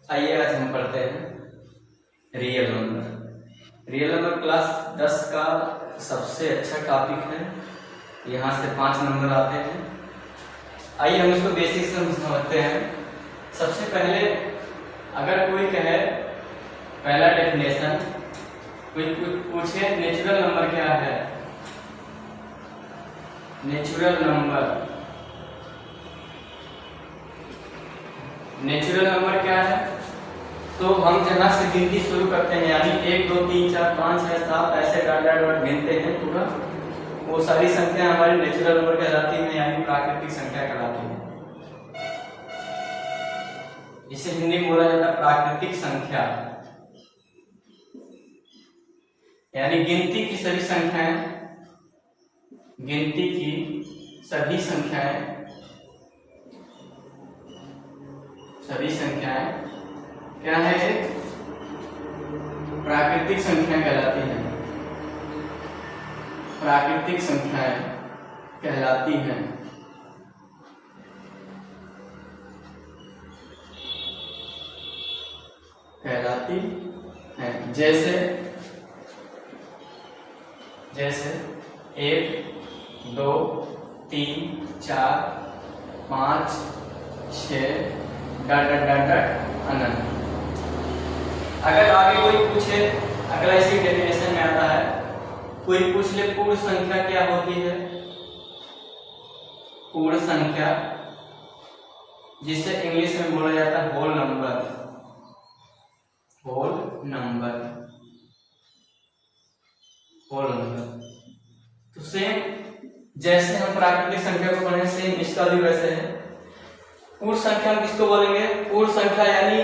आइए आज हम पढ़ते हैं real number. Real number class 10 का सबसे अच्छा टॉपिक है। यहाँ से 5 नंबर आते हैं। आइए हम इसको बेसिक से समझते हैं। सबसे पहले अगर कोई कहे पहला डेफिनेशन, कोई पूछे नेचुरल नंबर क्या है, नेचुरल नंबर, नेचुरल नंबर क्या है, तो हम जहाँ से गिनती शुरू करते हैं यानी 1 2 3 4 5 6 7 ऐसे डॉट डॉट डॉट गिनते हैं पूरा, वो सारी संख्या हमारी नेचुरल नंबर कहलाती है यानी प्राकृतिक संख्या कहलाती है। इसे हिंदी में बोला जाता है प्राकृतिक संख्या, यानी गिनती की सभी संख्याएं, गिनती की सभी संख्याएं, सभी संख्याएं क्या है, प्राकृतिक संख्या कहलाती है, प्राकृतिक संख्याएं कहलाती हैं। कहलाती हैं जैसे 1 2 3 4 5 6 डॉट डॉट डॉट डॉट अनंत। अगर आगे कोई पूछे, अगर ऐसी डेफिनेशन में आता है, कोई पूछ ले पूर्ण संख्या क्या होती है, पूर्ण संख्या जिसे इंग्लिश में बोला जाता है whole number, whole number, whole number. तो सेम जैसे हम प्राकृतिक संख्या को पढ़े सेम इसका भी वैसे है। पूर्ण संख्या हम किसको बोलेंगे, पूर्ण संख्या यानी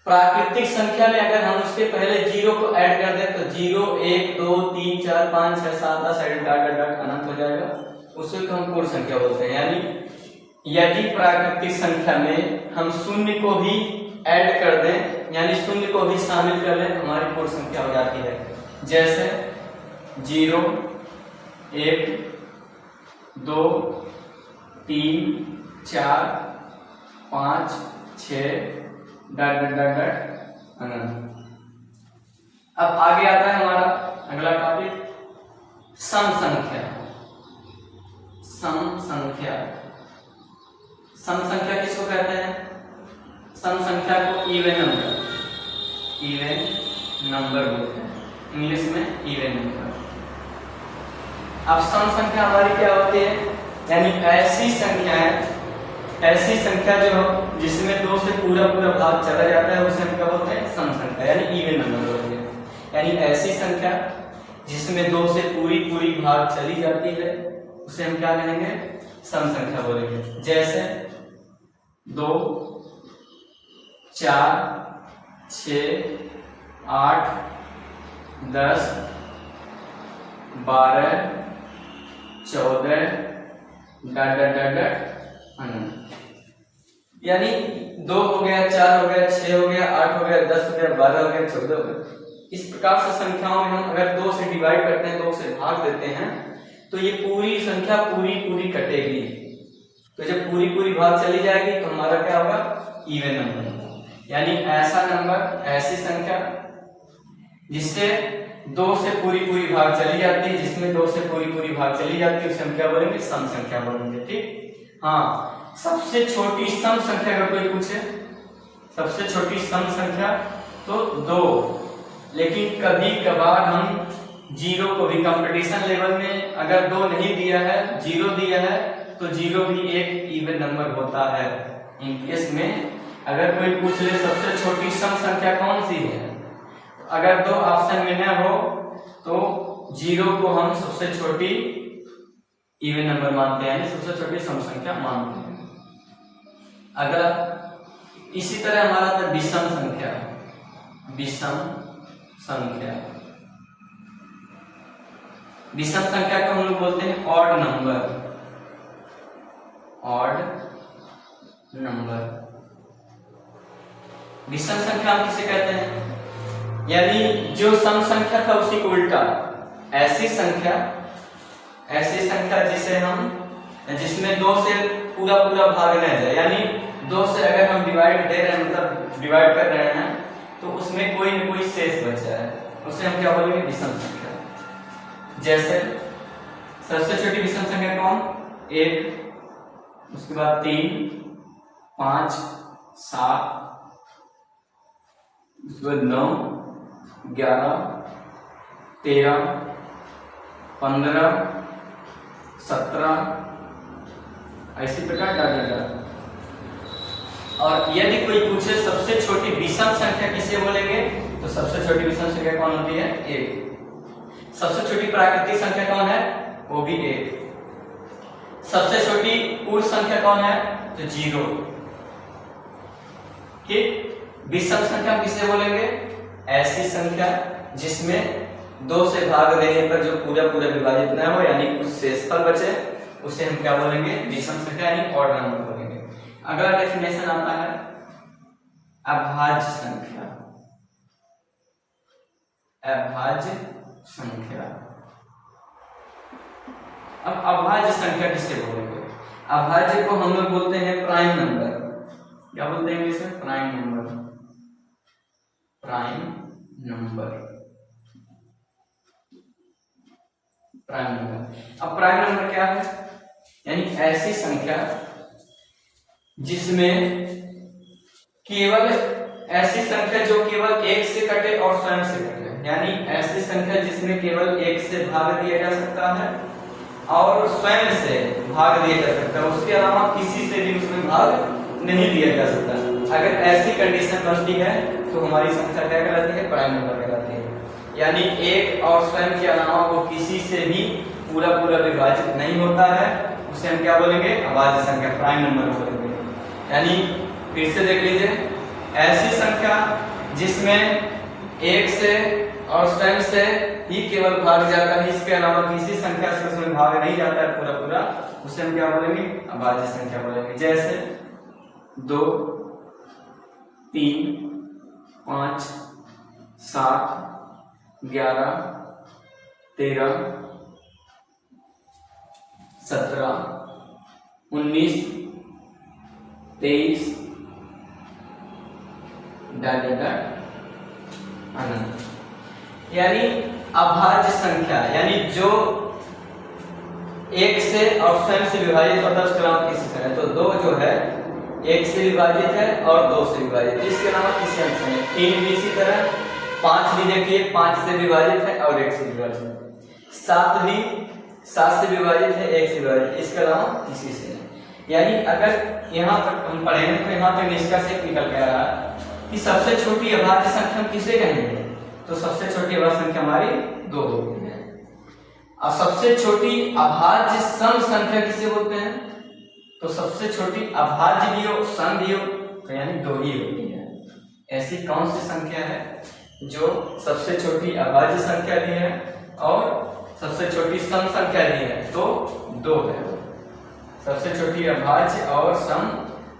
प्राकृतिक संख्या में अगर हम उसके पहले 0 को ऐड कर दें तो 0 1 2 3 4 5 6 7 10 डॉट डॉट अनंत हो जाएगा, उसे तो हम पूर्ण संख्या बोलते हैं। यानी यदि प्राकृतिक संख्या में हम शून्य को भी ऐड कर दें यानी शून्य को भी शामिल कर लें हमारी पूर्ण संख्या हो जाती है। जैसे 0 1 2 3 4 5 6 डॉट डॉट डॉट डॉट अनंत। अब आगे आता है हमारा अगला टॉपिक सम संख्या। सम संख्या, सम संख्या किसको कहते हैं, सम संख्या को इवन नंबर, इवन नंबर बोलते हैं, इंग्लिश में इवन नंबर। अब सम संख्या हमारी क्या होती है, यानी ऐसी संख्याएं, ऐसी संख्या जो हो जिसमें 2 से पूरा पूरा भाग चला जाता है उसे हम क्या बोलते हैं, सम संख्या यानी इवन नंबर बोलते हैं। यानी ऐसी संख्या जिसमें 2 से पूरी पूरी भाग चली जाती है उसे हम क्या कहेंगे, सम संख्या बोलेंगे। जैसे 2 4 6 8 10 12 14 डॉट डॉट डॉट डॉट अनंत। यानी 2 हो गया, 4 हो गया, 6 हो गया, 8 हो गया, 10 हो गया, 12 हो गया, 14 हो गया। इस प्रकार से संख्याओं में हम अगर 2 से डिवाइड करते हैं, 2 से भाग देते हैं तो ये पूरी संख्या पूरी पूरी कटेगी। तो जब पूरी पूरी भाग चली जाएगी तो हमारा क्या होगा, इवन नंबर। यानी ऐसा नंबर, ऐसी संख्या जिससे 2 से पूरी पूरी भाग चली जाती है, जिसमें 2 से पूरी पूरी भाग चली जाती है उसे हम क्या बोलेंगे, सम संख्या बोलेंगे। ठीक, हाँ। सबसे छोटी सम संख्या अगर कोई पूछे, सबसे छोटी सम संख्या तो 2, लेकिन कभी कभार हम 0 को भी कंपटीशन लेवल में अगर 2 नहीं दिया है, 0 दिया है तो 0 भी एक इवन नंबर होता है। इन केस में अगर कोई पूछ ले सबसे छोटी सम संख्या कौन सी है, अगर 2 ऑप्शन में न हो तो 0 को हम सबसे छोटी इवन नंबर मानते हैं, यानी सबसे छोटी सम संख्या मानते हैं। अगर इसी तरह हमारा था विषम संख्या, विषम संख्या, विषम संख्या को हम लोग बोलते हैं ऑड नंबर, ऑड नंबर। विषम संख्या हम किसे कहते हैं, यानी जो सम संख्या था उसी को उल्टा, ऐसी संख्या, ऐसी संख्या जिसे हम, जिसमें 2 से पूरा पूरा भाग न जाए, यानी 2 से अगर हम डिवाइड दे रहे हैं, मतलब डिवाइड कर रहे हैं, तो उसमें कोई न कोई शेष बचा है, उसे हम क्या बोलेंगे? विषम संख्या। जैसे सबसे छोटी विषम संख्या कौन? 1, उसके बाद 3, 5, 7, उसके बाद 9, 11, 13, 15, 17, ऐसी प्रकार डालेगा। और यदि कोई पूछे सबसे छोटी विषम संख्या किसे बोलेंगे, तो सबसे छोटी विषम संख्या कौन होती है? 1। सबसे छोटी प्राकृतिक संख्या कौन है? वो भी 1। सबसे छोटी पूर्ण संख्या कौन है? तो 0। ठीक। विषम संख्या किसे बोलेंगे? ऐसी संख्या जिसमें 2 से भाग देने पर जो पूरा पूरा विभाजित न हो, यानी कुछ शेषफल बचे, उसे हम क्या बोलेंगे? विषम संख्या, यानी ऑड नंबर बोलेंगे। अगला डेफिनेशन आता है अभाज्य संख्या। अभाज्य संख्या। अब अभाज्य संख्या किसे बोलेंगे? अभाज्य को हम लोग बोलते हैं प्राइम नंबर। क्या बोलते हैं इसे? Prime number. Prime number. Prime number. अब प्राइम नंबर क्या है? यानी ऐसी संख्या जिसमें केवल ऐसी संख्या जो केवल 1 से कटे और स्वयं से कटे, यानी ऐसी संख्या जिसमें केवल 1 से भाग दिया जा सकता है और स्वयं से भाग दिया जा सकता है, उसके अलावा किसी से भी उसमें भाग नहीं दिया जा सकता। अगर ऐसी कंडीशन बनती है तो हमारी संख्या क्या कहलाती है? प्राइम नंबर कहलाती है। यानी 1 और स्वयं के अलावा वो किसी से भी पूरा पूरा विभाजित नहीं होता है, उसे हम क्या बोलेंगे? अभाज्य संख्या, प्राइम नंबर बोलेंगे। यानी फिर से देख लीजिए, ऐसी संख्या जिसमें 1 से और स्वयं से ही केवल भाग जाता है, इसके अलावा किसी संख्या से उसमें भाग नहीं जाता है पूरा पूरा, उसे हम क्या बोलेंगे? अभाज्य संख्या बोलेंगे। जैसे 2, 3, 5, 7, 11, 13, 17, 19, 23, अनंत। यानी अभाज्य संख्या, यानी जो 1 से और स्वयं से विभाजित होता है, उसके अलावा किसी से नहीं। तो 2 जो है 1 से विभाजित है और 2 से विभाजित, इसके अलावा किसी अंश में। 3 भी इसी तरह, 5 भी देखिए 5 से विभाजित है और 1 से विभाजित है। 7 भी 7 से विभाजित है, 1 से विभाजित, इसके अलावा किसी से नहीं। यानी अगर यहाँ तक हम पढ़ेंगे तो यहाँ पे निष्कर्ष निकल के आ रहा है कि सबसे छोटी अभाज्य संख्या किसे कहेंगे? तो सबसे छोटी अभाज्य संख्या हमारी 2 होती है। और सबसे छोटी अभाज्य सम संख्या किसे बोलते हैं? तो सबसे छोटी अभाज्य भी हो, सम भी हो, तो यानी 2 ही होती है। ऐसी कौन सी संख्या है जो सबसे छोटी अभाज्य संख्या भी है और सबसे छोटी सम संख्या भी है? तो 2 है। सबसे छोटी अभाज्य और सम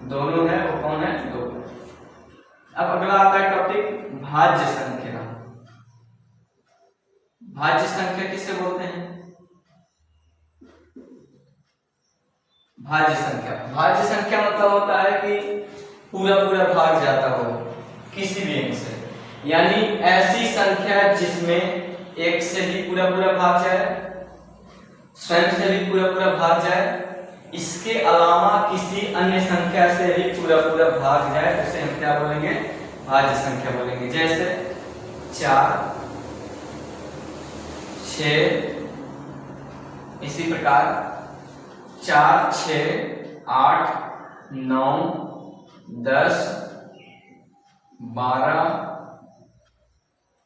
दोनों है, वो कौन है? 2। अब अगला आता है टॉपिक भाज्य संख्या। भाज्य संख्या किसे बोलते हैं? भाज्य संख्या, भाज्य संख्या मतलब होता है कि पूरा पूरा भाग जाता हो किसी भी अंक से, यानी ऐसी संख्या जिसमें 1 से भी पूरा पूरा भाग जाए, स्वयं से भी पूरा पूरा भाग जाए, इसके अलावा किसी अन्य संख्या से भी पूरा पूरा भाग जाए, उसे हम क्या बोलेंगे? भाज्य संख्या बोलेंगे। जैसे 4, 6, इसी प्रकार 4, 6, 8, 9, 10, 12,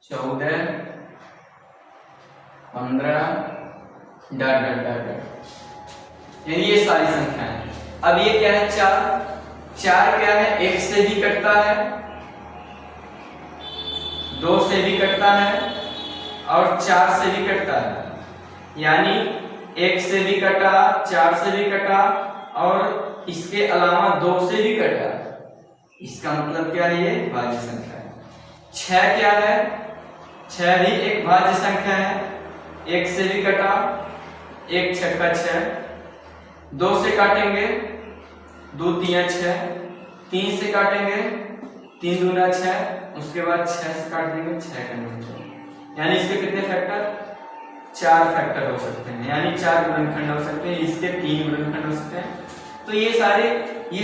14, 15, ये सारी संख्या है। अब ये क्या है? 4 क्या है? 1 से भी कटता है, 2 से भी कटता है और 4 से भी कटता है। यानी 1 से भी कटा, 4 से भी कटा और इसके अलावा 2 से भी कटा। इसका मतलब क्या है? ये भाज्य संख्या है। 6 क्या है? 6 भी एक भाज्य संख्या है, 1 से भी कटा, 1 छक्का 6, 2 से काटेंगे, 2 तिया 6, 3 से काटेंगे, 3 दूना 6, उसके बाद 6 से काट देंगे, 6 का 9, यानी इसके कितने फैक्टर, 4 फैक्टर हो सकते हैं, यानी 4 गुणनखंड हो सकते हैं, इसके 3 गुणनखंड हो सकते हैं। तो ये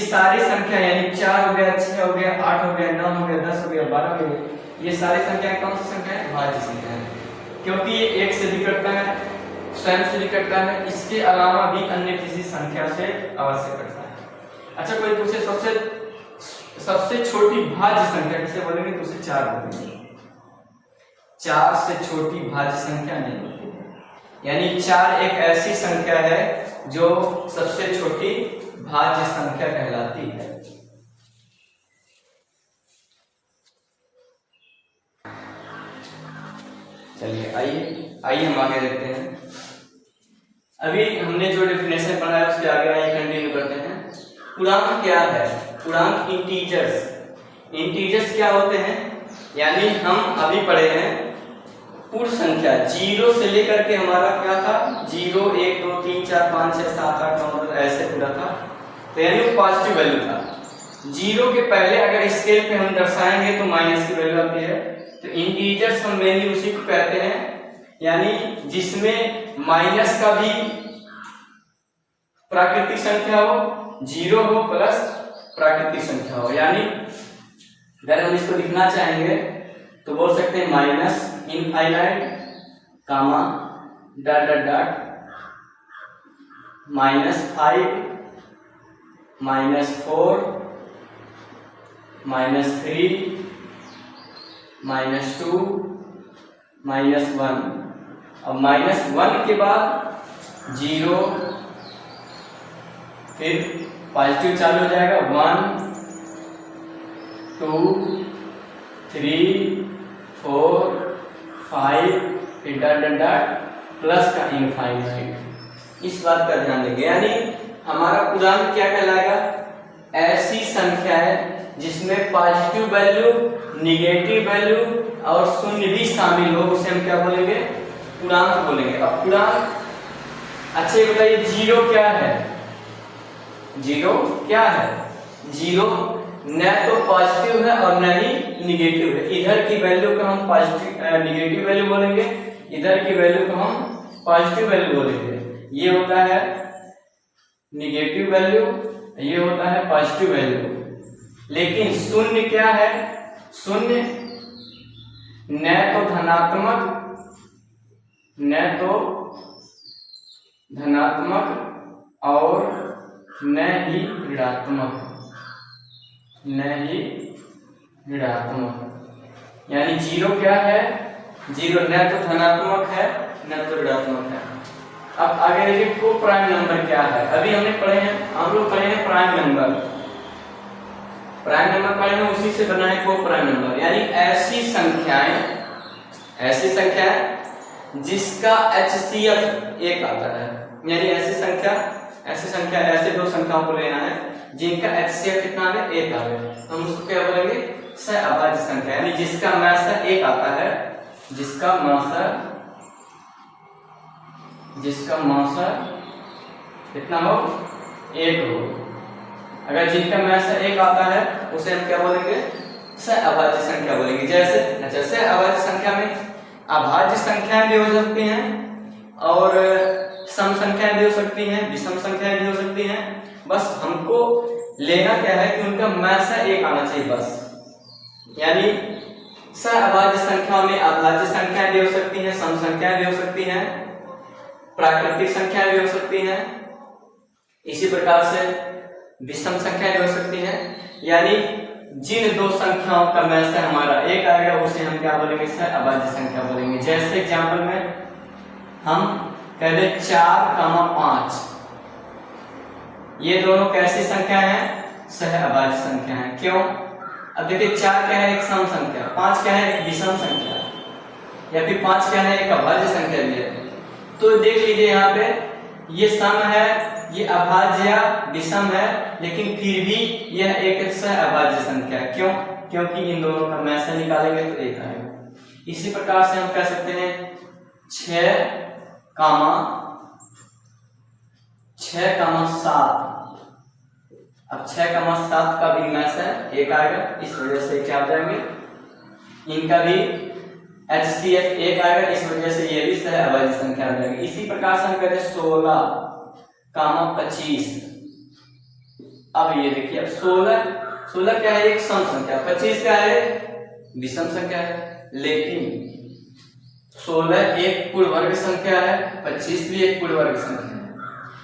सारी संख्या यानी 4 हो गया, 6 हो गया, 8 हो गया, 9 हो गया, 10 हो गया, 12 हो गया, ये सारी संख्या कौन सी संख्या है, भाज्य संख्या है, क्योंकि ये 1 से भी कटता है, स्वयं से भी कटता है, इसके अलावा भी अन्य किसी संख्या से अवश्य कटता है। अच्छा कोई पूछे सबसे छोटी भाज्य संख्या किसे बोलेंगे, तो उसे 4 बोलेंगे। 4 से छोटी भाज्य संख्या नहीं होती है, यानी 4 एक ऐसी संख्या है जो सबसे छोटी भाज्य संख्या कहलाती है। चलिए आइए हम आगे देखते हैं। अभी हमने जो डेफिनेशन पढ़ा है उसके आगे आइए कंटिन्यू करते हैं। पूर्णांक क्या है, पूर्णांक इंटीजर्स क्या होते हैं, यानी हम अभी पढ़े हैं पूर्ण संख्या 0 से लेकर के हमारा क्या था, 0 1 2 3 4 5 6 7 8 9 ऐसे पूरा था, तो यानी पॉजिटिव वैल्यू था। 0 के पहले अगर स्केल पे हम दर्शाएंगे तो माइनस की वैल्यू आती है। तो इंटीजर्स हम मेनली उसी को कहते हैं, यानी जिसमें माइनस का भी प्राकृतिक संख्या हो, 0 हो प्लस प्राकृतिक संख्या हो, यानी अगर हम इसको लिखना चाहेंगे तो बोल सकते हैं माइनस इनफाइनाइट कामा डॉट डॉट डॉट -5 -4 -3 -2 -1। अब -1 के बाद 0, फिर पॉजिटिव चालू हो जाएगा 1 2 3 4 5 फिर डॉट डॉट डॉट प्लस का इनफाइनाइट। इस बात का ध्यान देंगे, यानी हमारा पूर्णांक क्या कहलाएगा, ऐसी संख्या है जिसमें पॉजिटिव वैल्यू, निगेटिव वैल्यू और शून्य भी शामिल हो, उसे हम क्या बोलेंगे, पूर्णांक बोलेंगे। अब पूर्णांक अच्छे बताइए 0 क्या है, 0 क्या है, 0 न तो पॉजिटिव है और न ही निगेटिव है। इधर की वैल्यू को हम निगेटिव वैल्यू बोलेंगे, इधर की वैल्यू को हम पॉजिटिव वैल्यू बोलेंगे। ये होता है निगेटिव वैल्यू, ये होता है पॉजिटिव वैल्यू। लेकिन शून्य क्या है, शून्य न तो धनात्मक और न ही ऋणात्मक, यानी 0 क्या है, 0 न तो धनात्मक है न तो ऋणात्मक है। अब आगे देखिए को प्राइम नंबर क्या है। अभी हम लोग पढ़े हैं प्राइम नंबर पढ़े हैं, उसी से बना है को प्राइम नंबर, यानी ऐसी संख्याएं जिसका HCF 1 आता है, यानी ऐसे दो संख्याओं को लेना है जिनका HCF कितना है, 1 आ गया, हम उसको क्या बोलेंगे, सहअभाज्य संख्या, यानी जिसका मासा 1 आता है, जिसका मासा कितना हो, 1 हो। अगर जिनका मासा 1 आता है उसे हम क्या बोलेंगे, सहअभाज्य संख्या बोलेंगे। जैसे सहअभाज्य संख्या में अभाज्य संख्याएं भी हो सकती हैं और सम संख्याएं भी हो सकती हैं, विषम संख्याएं भी हो सकती हैं। बस हमको लेना क्या है कि उनका मासा 1 आना चाहिए बस। यानी सहअभाज्य संख्या में अभाज्य संख्याएं भी हो सकती हैं, सम संख्याएं भी हो सकती हैं, प्राकृतिक संख्याएं भी हो सकती हैं, इसी प्रकार से विषम संख्याएं भी हो सकती हैं। यानी जिन दो संख्याओं का मासा हमारा 1 आएगा उसे हम क्या बोलेंगे, सहअभाज्य संख्या बोलेंगे। जैसे एग्जाम्पल में हम कहते 4, 5, ये दोनों कैसी संख्या है, सहअभाज्य संख्या है। क्यों, अब देखिए 4 क्या है, एक सम संख्या, 5 क्या है, एक विषम संख्या, या फिर 5 क्या है, एक अभाज्य संख्या भी है। तो देख लीजिए यहाँ पे ये सम है, ये अभाज्य या विषम है, लेकिन फिर भी यह एक सहअभाज्य संख्या है। क्यों, क्योंकि इन दोनों का मासा निकालेंगे तो 1 आएगा। इसी प्रकार से हम कह सकते हैं 6, 7 अब 6,7 का भी मैच है 1 आएगा, इस वजह से क्या हो जाएंगे, इनका भी HCF 1 आएगा, इस वजह से ये भी सहअभाज्य संख्या आ जाएगी। इसी प्रकार से हम कहते हैं 16,25। अब ये देखिए, अब 16 क्या है, एक सम संख्या, 25 क्या है, विषम संख्या है। लेकिन 16 एक पूर्ण वर्ग संख्या है, 25 भी एक पूर्ण वर्ग संख्या है।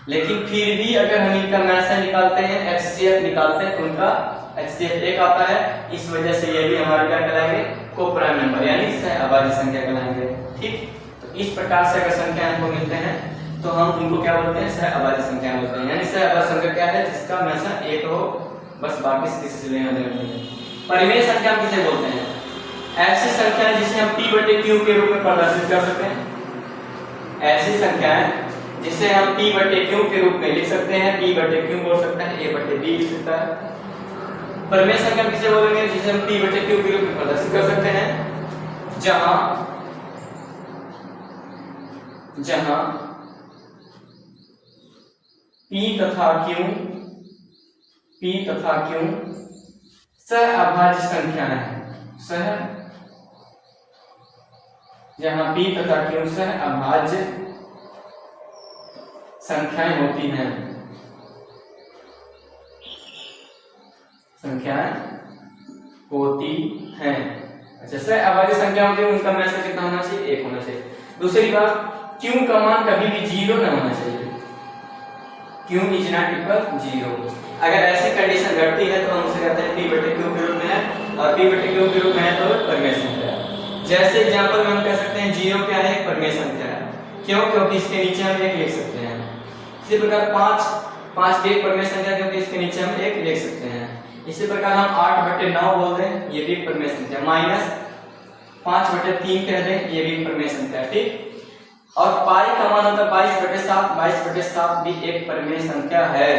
लेकिन फिर भी अगर हम इनका मैसा निकालते हैं, HCF निकालते हैं, तो उनका HCF 1 आता है, इस वजह से ये भी हमारे क्या कहलाएंगे, को-प्राइम नंबर यानी सहअभाज्य संख्या कहलाएंगे। ठीक, तो इस प्रकार से अगर संख्या हमको मिलते हैं तो हम उनको क्या बोलते हैं, सहअभाज्य संख्या बोलते हैं। यानी सहअभाज्य संख्या क्या है, जिसका मैसा 1 हो, बस बाकी किसी से लेना देना नहीं है। परिमेय संख्या किसे बोलते हैं, ऐसी संख्या है जिसे हम P/Q के रूप में प्रदर्शित कर सकते हैं। ऐसी संख्या है जिसे हम P/Q के रूप में लिख सकते हैं, P/Q बोल सकते हैं, A/B लिख सकता है। परिमेय संख्या किसे बोलेंगे, जिसे हम P/Q के रूप में प्रदर्शित कर सकते हैं, जहां P तथा Q सहअभाज्य संख्याएं हैं, जहां P तथा Q सहअभाज्य संख्याएं होती हैं, अच्छा, सहअभाज्य संख्या होती है, उनका मैसा कितना होना चाहिए, 1 होना चाहिए। दूसरी बात, Q का मान कभी भी 0 न होना चाहिए, Q इज नॉट इक्वल 0। अगर ऐसी कंडीशन घटती है तो हम उसे कहते हैं P/Q के रूप में है, और P/Q के रूप में है तो परिमेय संख्या है। जैसे एग्जांपल में हम कह सकते हैं 0 क्या है, परिमेय संख्या है। क्यों, क्योंकि इसके नीचे हम 1 लिख सकते हैं। इसी प्रकार 5 भी एक परिमेय संख्या, क्योंकि इसके नीचे हम 1 लिख सकते हैं। इसी प्रकार हम 8/9 बोल दें, ये भी परिमेय संख्या, -5/3 कह दें, ये भी परिमेय संख्या है। ठीक, और पाई का मान होता है 22/7, 22/7 भी एक परिमेय संख्या है।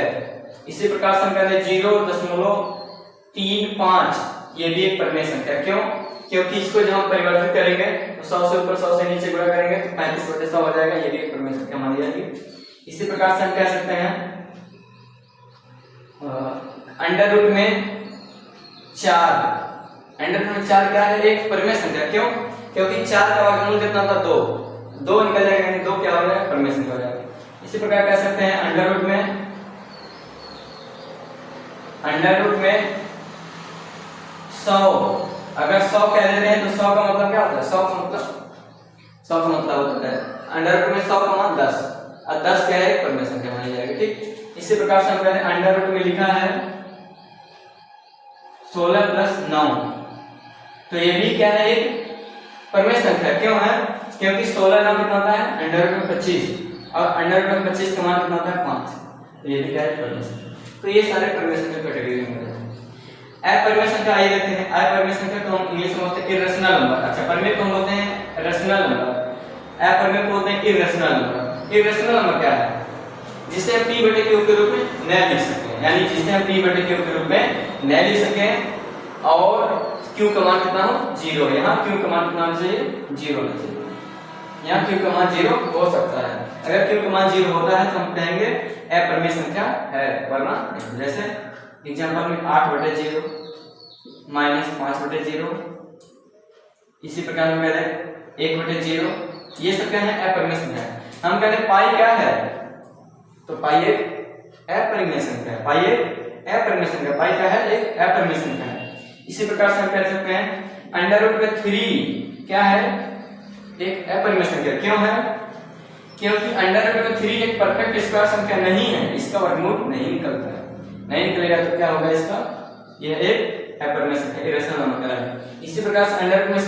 इसी प्रकार से हम कहते हैं 0.35, ये भी एक परिमेय संख्या। क्यों, क्योंकि इसको जब हम परिवर्तित करेंगे तो 100 से ऊपर 100 से नीचे गुणा करेंगे तो 35/100 हो जाएगा, ये भी एक परिमेय संख्या मानी जाएगी। इसी प्रकार से हम कह सकते हैं अंडर रूट में 4 क्या है, एक परिमेय संख्या। क्यों, क्योंकि 4 का वर्गमूल कितना था, 2 निकल जाएगा, यानी 2 क्या हो जाएगा, परिमेय संख्या हो जाएगा। इसी प्रकार कह सकते हैं अंडर रूट में 100, अगर 100 कह देते हैं तो 100 का मतलब क्या होता है, 100 का मतलब होता है अंडर रूट में 100 का मान 10, और 10 क्या है, परिमेय संख्या मानी जाएगी। ठीक, इसी प्रकार से हम कहते हैं अंडर रूट में लिखा है 16 + 9, तो ये भी क्या है, एक परिमेय संख्या। क्यों है, क्योंकि 16 9 कितना होता है, अंडर रूट में 25, और अंडर रूट में 25 का मान कितना होता है, 5, तो ये भी क्या है, परिमेय संख्या। तो ये सारे परिमेय संख्या कैटेगरी में होते हैं। अपरिमेय संख्या आइए देखते हैं। अपरिमेय संख्या को हम इंग्लिश में बोलते हैं इरेशनल नंबर। अच्छा, परिमेय को हम बोलते हैं रेशनल नंबर, अपरिमेय को बोलते हैं इरेशनल नंबर। इरेशनल नंबर क्या है, जिसे हम P/Q के रूप में न लिख सकते हैं, यानी जिसे हम P/Q के रूप में न लिख सकें, और Q का मान कितना हो, 0। यहाँ Q का मान कितना होना चाहिए, 0 होना चाहिए। यहाँ Q का मान 0 हो सकता है। अगर Q का मान 0 होता है तो हम कहेंगे अपरिमेय संख्या है, वरना जैसे एग्जांपल में 8/0 -5/0, इसी प्रकार हम कह रहे 1/0, ये सब क्या है, अपरिमेय संख्या है। हम कहते हैं पाई क्या है, तो पाई एक अपरिमेय संख्या है, पाई एक अपरिमेय संख्या, पाई क्या है, एक अपरिमेय संख्या है। इसी प्रकार से हम कह सकते हैं अंडर रूट में 3 क्या है, एक अपरिमेय संख्या। क्यों है, क्योंकि अंडर रूट में 3 एक परफेक्ट स्क्वायर संख्या नहीं है, इसका वर्गमूल नहीं निकलता है, नहीं निकलेगा तो क्या होगा इसका, यह एक अपरिमेय संख्या, इरेशनल नंबर है। इसी प्रकार से अंडर रूट में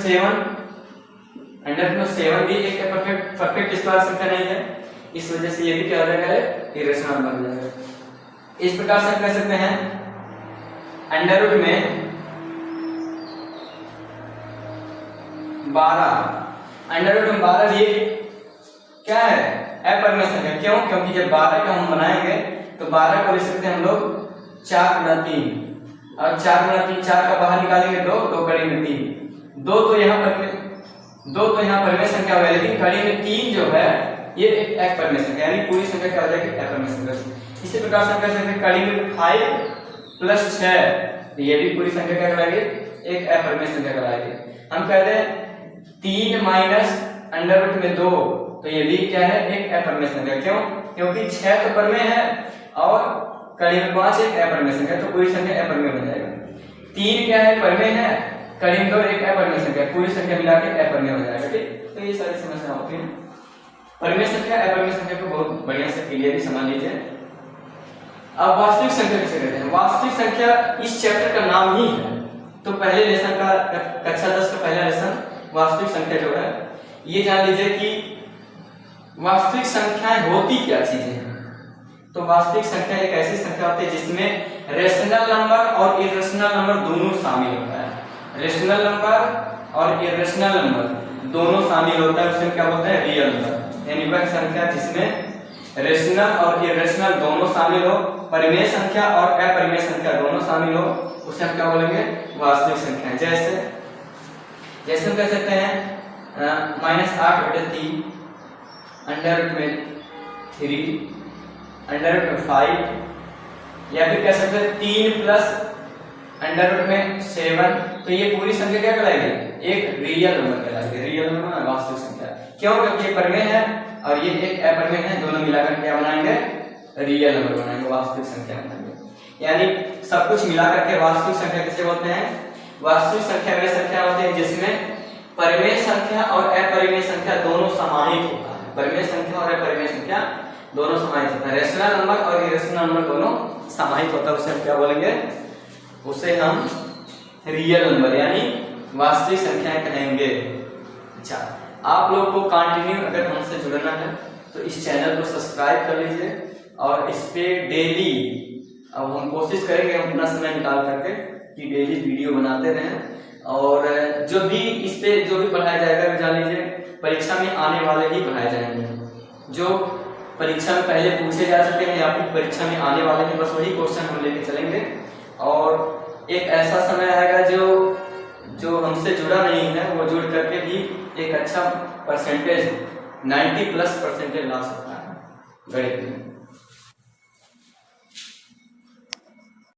7 भी एक परफेक्ट स्क्वायर संख्या नहीं है, इस वजह से ये भी क्या हो जाएगा, इरेशनल नंबर हो जाएगा। इस प्रकार से हम कह सकते हैं अंडर रूट में 12 भी क्या है, अपरिमेय संख्या। क्यों, क्योंकि जब 12 का हम बनाएंगे तो 12 को लिख सकते हैं हम लोग 4 × 3, और 4 × 3 4 का बाहर निकालेंगे 2 कड़ी में 3, 2 तो यहाँ परिमेय संख्या हो गया, लेकिन कड़ी में 3 जो है ये एक अपरिमेय संख्या, यानी पूरी संख्या क्या हो जाएगी, अपरिमेय संख्या। इसी प्रकार से हम कह सकते हैं कड़ी में 5 प्लस 6, तो ये भी पूरी संख्या क्या कहलाएगी? एक अपरिमेय संख्या कहलाएगी। हम कहते हैं 3 माइनस अंडर रूट में 2, तो ये भी क्या है? एक अपरिमेय संख्या। क्यों? क्योंकि 6 तो परिमेय है और कड़ी में 5 एक अपरिमेय संख्या, तो पूरी संख्या अपरिमेय हो जाएगा। 3 क्या है? परिमेय है, कड़ी में 2 एक अपरिमेय संख्या, पूरी संख्या मिला के अपरिमेय हो जाएगा। ठीक, तो ये सारी समस्या होती है। परिमेय संख्या अपरिमेय संख्या को बहुत बढ़िया से क्लियरली समझ लीजिए। अब वास्तविक संख्या किसे कहते हैं? वास्तविक संख्या इस चैप्टर का नाम ही है। तो पहले लेसन का कक्षा 10 का पहला लेसन वास्तविक संख्या जो है, ये जान लीजिए कि वास्तविक संख्याएं होती क्या चीजें हैं। तो वास्तविक संख्या एक ऐसी संख्या होती है जिसमें रेशनल नंबर और इरेशनल नंबर दोनों शामिल होता है। रेशनल नंबर और इरेशनल नंबर दोनों शामिल होता है, उसे क्या बोलते हैं? Real number. यानी वह संख्या जिसमें रेशनल और इरेशनल दोनों शामिल हो, परिमेय संख्या और अपरिमेय संख्या दोनों शामिल हो, उसे हम क्या बोलेंगे? वास्तविक संख्या। जैसे हम कह सकते हैं -8/3 अंडर रूट में 3 अंडर रूट में 5, या फिर कह सकते हैं 3 प्लस अंडर रूट में 7। तो ये पूरी संख्या क्या कहलाएगी? एक रियल नंबर कहलाएगी। रियल नंबर वास्तविक संख्या। क्यों? क्योंकि ये परिमेय है और ये एक अपरिमेय है, दोनों मिलाकर क्या बनाएंगे? रियल नंबर बनाएंगे, वास्तविक संख्या बनाएंगे। यानी सब कुछ मिलाकर के वास्तविक संख्या किसे बोलते हैं? वास्तविक संख्या वे संख्या होती है जिसमें परिमेय संख्या और अपरिमेय संख्या दोनों समाहित होता है। परिमेय संख्या और अपरिमेय संख्या दोनों समाहित होता है। रेशनल नंबर और इरेशनल नंबर दोनों समाहित होता है, उसे हम क्या बोलेंगे? उसे हम रियल नंबर यानी वास्तविक संख्याएं कहेंगे। अच्छा, आप लोग को कंटिन्यू अगर हमसे जुड़ना है तो इस चैनल को सब्सक्राइब कर लीजिए और इस पे डेली, अब हम कोशिश करेंगे अपना समय निकाल करके कि डेली वीडियो बनाते रहें। और जो भी इस पे जो भी पढ़ाया जाएगा जान लीजिए परीक्षा में आने वाले ही पढ़ाए जाएंगे। जो परीक्षा में पहले पूछे जा सके हैं या फिर परीक्षा में आने वाले हैं, बस वही क्वेश्चन हम लेके चलेंगे। और एक ऐसा समय आएगा जो हमसे जुड़ा नहीं है वो जुड़ करके भी एक अच्छा परसेंटेज 90+ परसेंटेज ला सकता है गणित में।